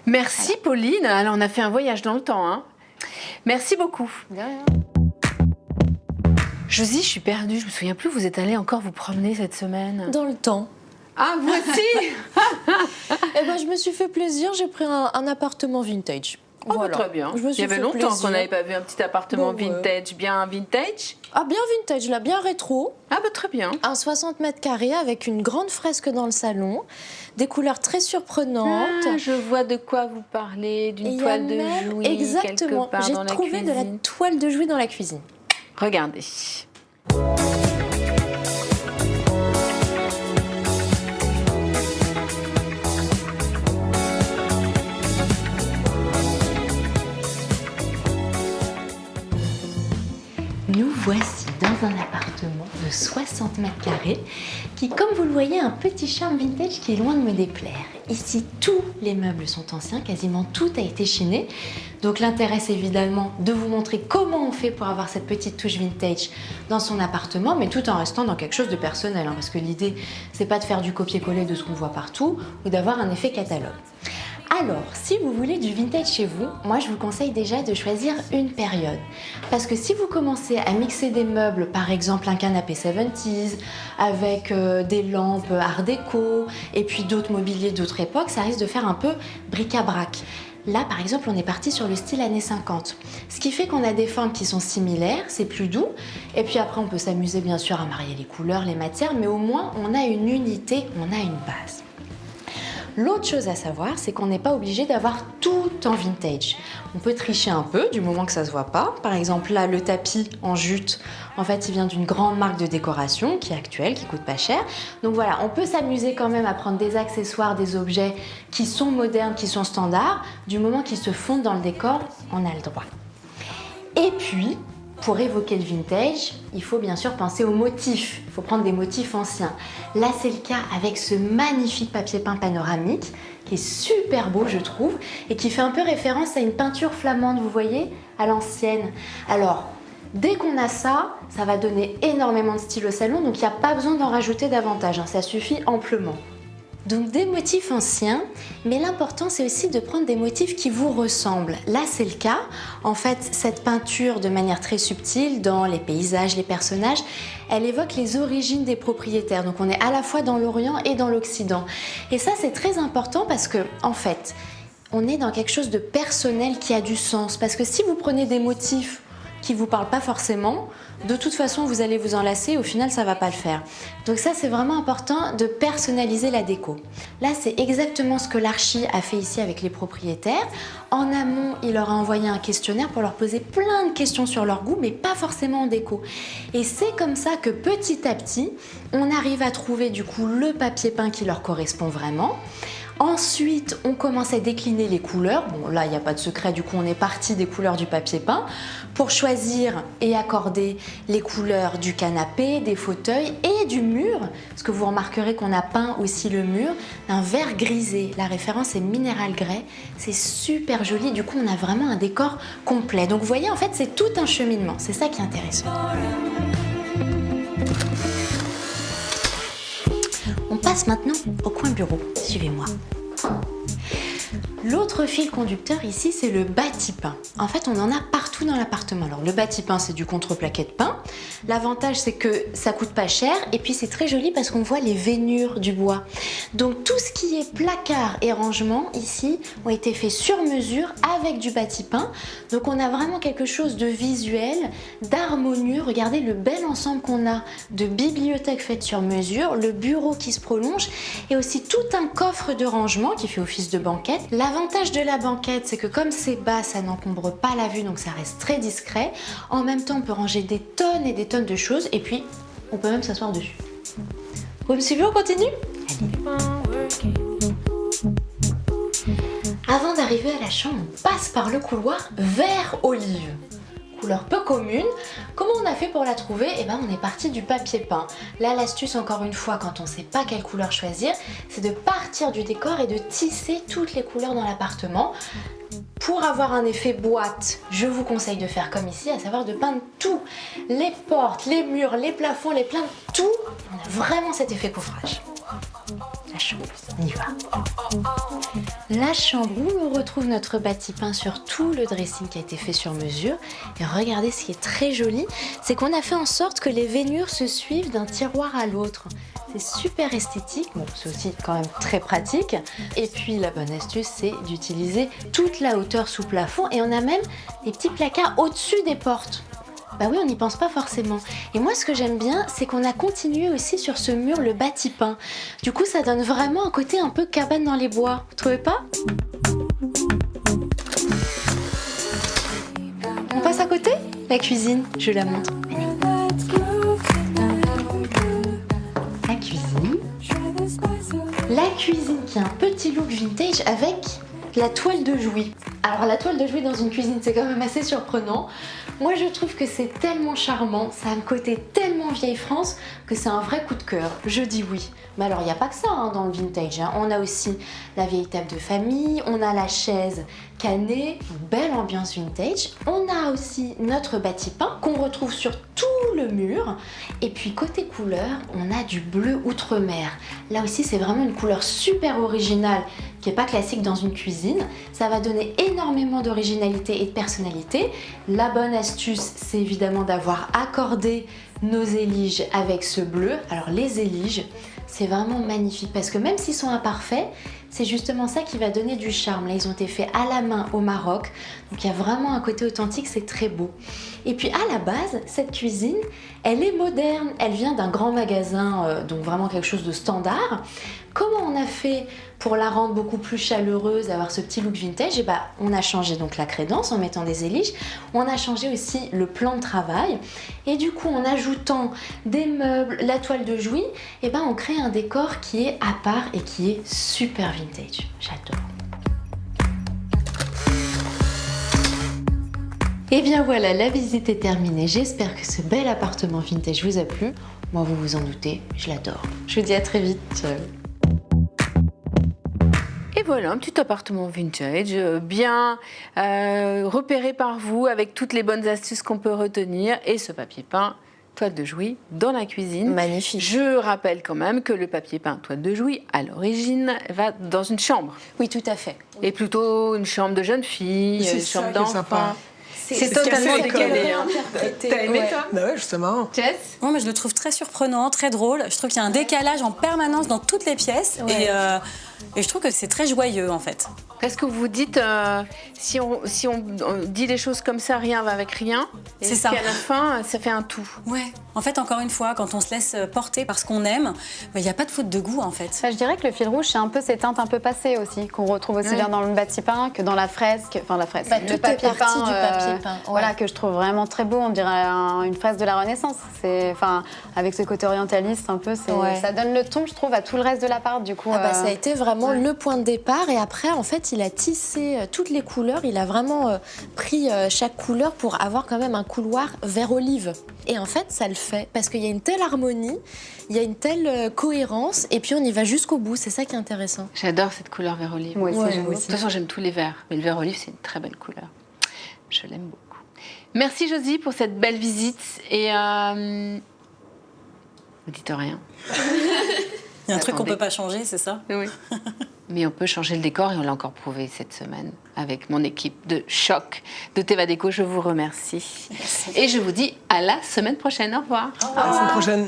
Merci Pauline. Alors, on a fait un voyage dans le temps. Hein. Merci beaucoup. De rien. Josie, je suis perdue. Je me souviens plus. Vous êtes allée encore vous promener cette semaine? Dans le temps. Ah, vous aussi? Eh ben, je me suis fait plaisir, j'ai pris un appartement vintage. Oh, voilà. Très bien. Je me suis Il y avait fait longtemps plaisir. qu'on n'avait pas vu un petit appartement vintage. Bien vintage? Ah, bien vintage, là, bien rétro. Ah, bah très bien. Un 60 mètres carrés avec une grande fresque dans le salon, des couleurs très surprenantes. Ah, je vois de quoi vous parlez, d'une toile de Jouy. Exactement, quelque part j'ai dans la trouvé de la cuisine. toile de Jouy dans la cuisine. Regardez. Nous voici dans un appartement de 60 mètres carrés qui, comme vous le voyez, a un petit charme vintage qui est loin de me déplaire. Ici, tous les meubles sont anciens, quasiment tout a été chiné. Donc l'intérêt, c'est évidemment de vous montrer comment on fait pour avoir cette petite touche vintage dans son appartement, mais tout en restant dans quelque chose de personnel, hein, parce que l'idée, c'est pas de faire du copier-coller de ce qu'on voit partout ou d'avoir un effet catalogue. Alors, si vous voulez du vintage chez vous, moi je vous conseille déjà de choisir une période. Parce que si vous commencez à mixer des meubles, par exemple un canapé 70s, avec des lampes art déco, et puis d'autres mobiliers d'autres époques, ça risque de faire un peu bric-à-brac. Là, par exemple, on est parti sur le style années 50. Ce qui fait qu'on a des formes qui sont similaires, c'est plus doux. Et puis après, on peut s'amuser bien sûr à marier les couleurs, les matières, mais au moins, on a une unité, on a une base. L'autre chose à savoir, c'est qu'on n'est pas obligé d'avoir tout en vintage. On peut tricher un peu du moment que ça se voit pas. Par exemple, là, le tapis en jute, en fait, il vient d'une grande marque de décoration qui est actuelle, qui coûte pas cher. Donc voilà, on peut s'amuser quand même à prendre des accessoires, des objets qui sont modernes, qui sont standards. Du moment qu'ils se fondent dans le décor, on a le droit. Et puis, pour évoquer le vintage, il faut bien sûr penser aux motifs. Il faut prendre des motifs anciens. Là, c'est le cas avec ce magnifique papier peint panoramique qui est super beau, je trouve, et qui fait un peu référence à une peinture flamande, vous voyez, à l'ancienne. Alors, dès qu'on a ça, ça va donner énormément de style au salon, donc il n'y a pas besoin d'en rajouter davantage, hein, ça suffit amplement. Donc des motifs anciens, mais l'important c'est aussi de prendre des motifs qui vous ressemblent. Là c'est le cas, en fait cette peinture de manière très subtile dans les paysages, les personnages, elle évoque les origines des propriétaires. Donc on est à la fois dans l'Orient et dans l'Occident. Et ça c'est très important parce que en fait, on est dans quelque chose de personnel qui a du sens. Parce que si vous prenez des motifs qui vous parlent pas forcément, de toute façon vous allez vous en lasser, au final ça va pas le faire. Donc ça c'est vraiment important de personnaliser la déco. Là c'est exactement ce que l'archi a fait ici avec les propriétaires. En amont il leur a envoyé un questionnaire pour leur poser plein de questions sur leur goût, mais pas forcément en déco. Et c'est comme ça que petit à petit on arrive à trouver du coup le papier peint qui leur correspond vraiment. Ensuite, on commence à décliner les couleurs. Bon, là, il n'y a pas de secret, du coup, on est parti des couleurs du papier peint pour choisir et accorder les couleurs du canapé, des fauteuils et du mur. Parce que vous remarquerez qu'on a peint aussi le mur d'un vert grisé. La référence est Mineral Grey. C'est super joli. Du coup, on a vraiment un décor complet. Donc, vous voyez, en fait, c'est tout un cheminement. C'est ça qui est intéressant. On passe maintenant au coin bureau. Suivez-moi. L'autre fil conducteur ici, c'est le bâti-peint. En fait, on en a partout dans l'appartement. Alors, le bâti-peint, c'est du contreplaqué de peint. L'avantage, c'est que ça coûte pas cher et puis c'est très joli parce qu'on voit les veinures du bois. Donc, tout ce qui est placard et rangement ici ont été faits sur mesure avec du bâti-peint. Donc, on a vraiment quelque chose de visuel, d'harmonieux. Regardez le bel ensemble qu'on a de bibliothèque faite sur mesure, le bureau qui se prolonge et aussi tout un coffre de rangement qui fait office de banquette. L'avantage de la banquette, c'est que comme c'est bas, ça n'encombre pas la vue, donc ça reste très discret. En même temps, on peut ranger des tonnes et des tonnes de choses, et puis on peut même s'asseoir dessus. Vous me suivez, on continue? Allez. Avant d'arriver à la chambre, on passe par le couloir vert olive. Couleur peu commune. Comment on a fait pour la trouver? Eh ben, on est parti du papier peint. Là, l'astuce, encore une fois, quand on ne sait pas quelle couleur choisir, c'est de partir du décor et de tisser toutes les couleurs dans l'appartement. Pour avoir un effet boîte, je vous conseille de faire comme ici, à savoir de peindre tout. Les portes, les murs, les plafonds, les plaintes, tout. On a vraiment cet effet coffrage. La chambre, On y va. La chambre où on retrouve notre bâti-pain sur tout le dressing qui a été fait sur mesure. Et regardez ce qui est très joli, c'est qu'on a fait en sorte que les veinures se suivent d'un tiroir à l'autre. C'est super esthétique, bon c'est aussi quand même très pratique. Et puis la bonne astuce c'est d'utiliser toute la hauteur sous plafond et on a même des petits placards au-dessus des portes. Bah oui, on n'y pense pas forcément. Et moi, ce que j'aime bien, c'est qu'on a continué aussi sur ce mur le bâti-pain. Du coup, ça donne vraiment un côté un peu cabane dans les bois. Vous trouvez pas? On passe à côté? La cuisine, je la montre. La cuisine. La cuisine qui a un petit look vintage avec la toile de Jouy. Alors la toile de Jouy dans une cuisine, c'est quand même assez surprenant. Moi, je trouve que c'est tellement charmant, ça a un côté tellement vieille France que c'est un vrai coup de cœur. Je dis oui. Mais alors, il n'y a pas que ça dans le vintage. On a aussi la vieille table de famille, on a la chaise cannée, belle ambiance vintage. On a aussi notre bâti-pain qu'on retrouve sur tout le mur. Et puis, côté couleur, on a du bleu outre-mer. Là aussi, c'est vraiment une couleur super originale qui n'est pas classique dans une cuisine. Ça va donner énormément d'originalité et de personnalité. La bonne astuce, c'est évidemment d'avoir accordé nos éliges avec ce bleu. Alors les éliges, c'est vraiment magnifique parce que même s'ils sont imparfaits, c'est justement ça qui va donner du charme. Là, ils ont été faits à la main au Maroc, donc il y a vraiment un côté authentique, c'est très beau. Et puis à la base, cette cuisine, elle est moderne. Elle vient d'un grand magasin, donc vraiment quelque chose de standard. Comment on a fait pour la rendre beaucoup plus chaleureuse, avoir ce petit look vintage? Et bah, on a changé donc la crédence en mettant des éliges. On a changé aussi le plan de travail. Et du coup, en ajoutant des meubles, la toile de Jouy, et ben on crée un décor qui est à part et qui est super vintage. J'adore. Et bien voilà, la visite est terminée. J'espère que ce bel appartement vintage vous a plu. Moi, vous vous en doutez, je l'adore. Je vous dis à très vite. Ciao. Et voilà, un petit appartement vintage, bien repéré par vous, avec toutes les bonnes astuces qu'on peut retenir. Et ce papier peint, toile de Jouy, dans la cuisine. Magnifique. Je rappelle quand même que le papier peint, toile de Jouy, à l'origine, va dans une chambre. Oui, tout à fait. Et plutôt une chambre de jeune fille, C'est une ça chambre qui est sympa. d'enfant. C'est C'est totalement cassé, décalé. Hein. T'as aimé, Ouais. toi, Bah ouais, justement. Jess? Moi, je le trouve très surprenant, très drôle. Je trouve qu'il y a un décalage en permanence dans toutes les pièces. Ouais. Et je trouve que c'est très joyeux, en fait. Qu'est-ce que vous dites si on dit les choses comme ça, rien va avec rien. C'est ça. Et à la fin, ça fait un tout. Ouais. En fait, encore une fois, quand on se laisse porter par ce qu'on aime, il n'y a pas de faute de goût, en fait. Je dirais que le fil rouge, c'est un peu ces teintes un peu passées aussi, qu'on retrouve aussi bien dans le bâti-pain que dans la fresque. Enfin, la fresque. Bah, le tout est papier parti peint, du papier peint, ouais. Voilà, que je trouve vraiment très beau. On dirait une fresque de la Renaissance. Enfin, avec ce côté orientaliste un peu, Ouais. ça donne le ton, je trouve, à tout le reste de l'appart. Du coup, Ah bah, ça a été vraiment le point de départ et après en fait il a tissé toutes les couleurs, il a vraiment pris chaque couleur pour avoir quand même un couloir vert olive. Et en fait ça le fait parce qu'il y a une telle harmonie, il y a une telle cohérence et puis on y va jusqu'au bout, c'est ça qui est intéressant. J'adore cette couleur vert olive. moi aussi, Ouais, j'aime moi De beaucoup. toute façon, j'aime tous les verts, mais le vert olive, c'est une très belle couleur. Je l'aime beaucoup. Merci Josie pour cette belle visite et vous dites rien. Il y a un truc qu'on Attendez. ne peut pas changer, c'est ça? Oui. Mais on peut changer le décor et on l'a encore prouvé cette semaine avec mon équipe de choc de Teva Déco. Je vous remercie. Et je vous dis à la semaine prochaine. Au revoir. À la semaine prochaine.